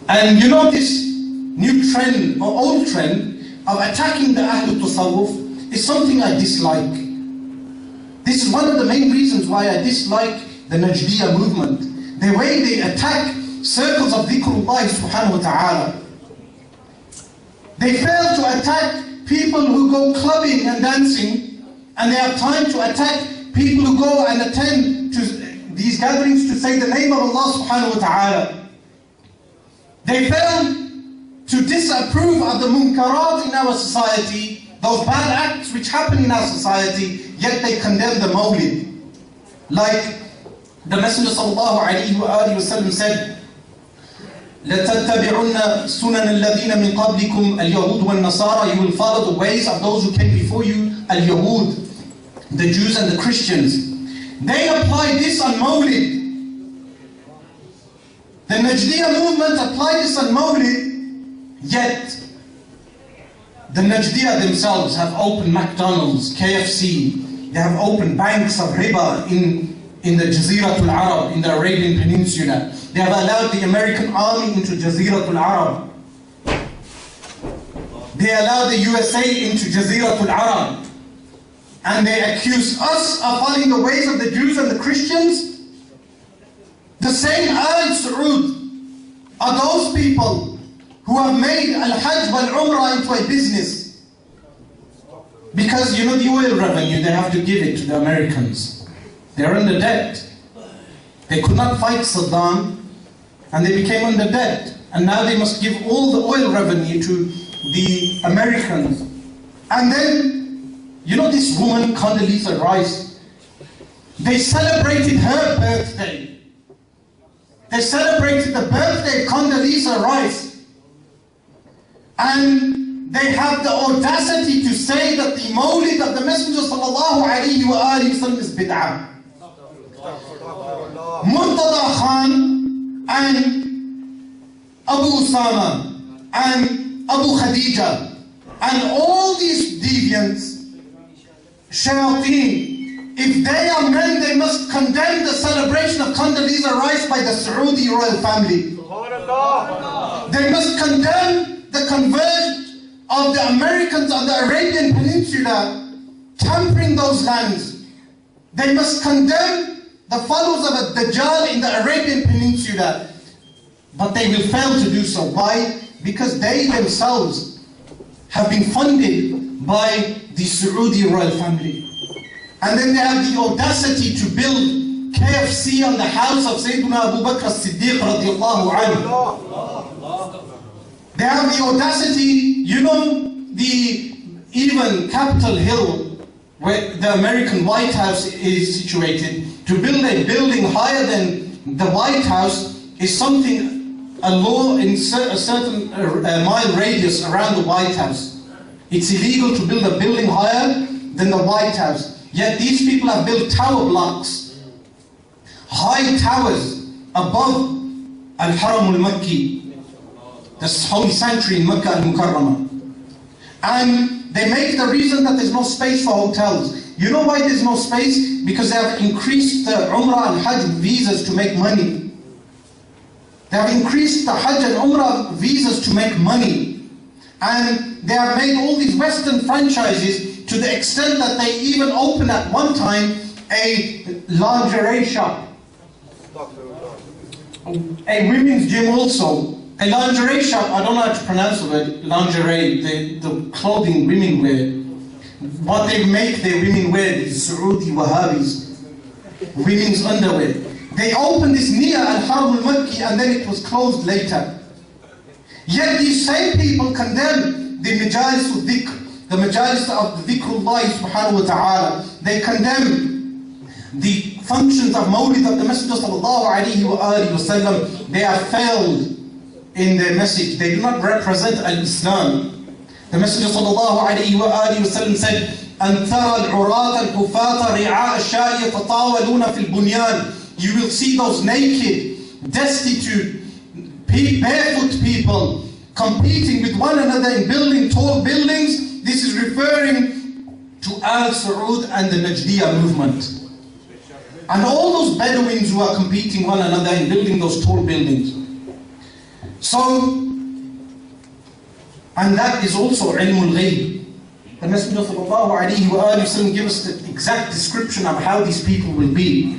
And you know, this new trend or old trend of attacking the Ahlul Tasawwuf is something I dislike. This is one of the main reasons why I dislike the Najdiyah movement. The way they attack circles of dhikrullah subhanahu wa ta'ala. They fail to attack people who go clubbing and dancing, and they have time to attack people who go and attend to these gatherings to say the name of Allah subhanahu wa ta'ala. They fail to disapprove of the munkarat in our society, those bad acts which happen in our society, yet they condemn the mawlid. Like the Messenger sallallahu alayhi wa sallam said, لَتَتَّبِعُنَّ سُنَنَ الَّذِينَ مِنْ قَبْلِكُمْ الْيَهُودُ وَالنَّصَارَى. You will follow the ways of those who came before you, al-Yahud, the Jews and the Christians. They apply this on Mawlid. The Najdiyah movement applied this on Mawlid, yet the Najdiyah themselves have opened McDonald's, KFC, they have opened banks of riba in the Jaziratul Arab, in the Arabian Peninsula. They have allowed the American army into Jaziratul Arab. They allowed the USA into Jaziratul Arab. And they accuse us of following the ways of the Jews and the Christians. The same Al Saud are those people who have made Al-Hajj wal-Umrah into a business. Because you know the oil revenue, they have to give it to the Americans. They're under debt. They could not fight Saddam, and they became under debt. And now they must give all the oil revenue to the Americans. And then, you know this woman, Condoleezza Rice, they celebrated her birthday. They celebrated the birthday of Condoleezza Rice. And they have the audacity to say that the Mawlid of the Messenger sallallahu alayhi wa sallam is bid'ah. Murtada Khan and Abu Usama and Abu Khadija and all these deviants, shayateen, if they are men, they must condemn the celebration of Condoleezza Rice by the Saudi royal family. They must condemn the conversion of the Americans on the Arabian Peninsula, tampering those lands. They must condemn the followers of a Dajjal in the Arabian Peninsula. But they will fail to do so. Why? Because they themselves have been funded by the Saudi royal family. And then they have the audacity to build KFC on the house of Sayyidina Abu Bakr as-Siddiq radiallahu anhu. They have the audacity, you know, even Capitol Hill, where the American White House is situated, to build a building higher than the White House is something, a law in a certain mile radius around the White House. It's illegal to build a building higher than the White House. Yet these people have built tower blocks, high towers above Al-Haram al-Makki, the holy sanctuary in Mecca al-Mukarramah. And they make the reason that there's no space for hotels. You know why there's no space? Because they have increased the Umrah and Hajj visas to make money. They have increased the Hajj and Umrah visas to make money. And they have made all these Western franchises to the extent that they even opened at one time a lingerie shop. A women's gym also. A lingerie shop, I don't know how to pronounce the word, lingerie, the clothing women wear. What they make their women wear, these Saudi Wahhabis, women's underwear. They opened this near Al-Haram al-Makki and then it was closed later. Yet these same people condemn the majalis of dhikr, the majalis of the dhikrullah subhanahu wa ta'ala. They condemn the functions of Mawlid of the Messenger sallallahu alayhi wa sallam. They have failed in their message. They do not represent al-Islam. The Messenger sallallahu alayhi wa sallam said, أَن تَرَى الْعُرَاةَ الْحُفَاةَ رِعَاءَ الشَّاءِ يَتَطَاوَلُونَ فِي الْبُنْيَانِ. You will see those naked, destitute, barefoot people competing with one another in building tall buildings. This is referring to Al Saud and the Najdiyah movement. And all those Bedouins who are competing one another in building those tall buildings. So, and that is also ilmul ghayb. The Messenger of Allahu, alayhi, gives us the exact description of how these people will be.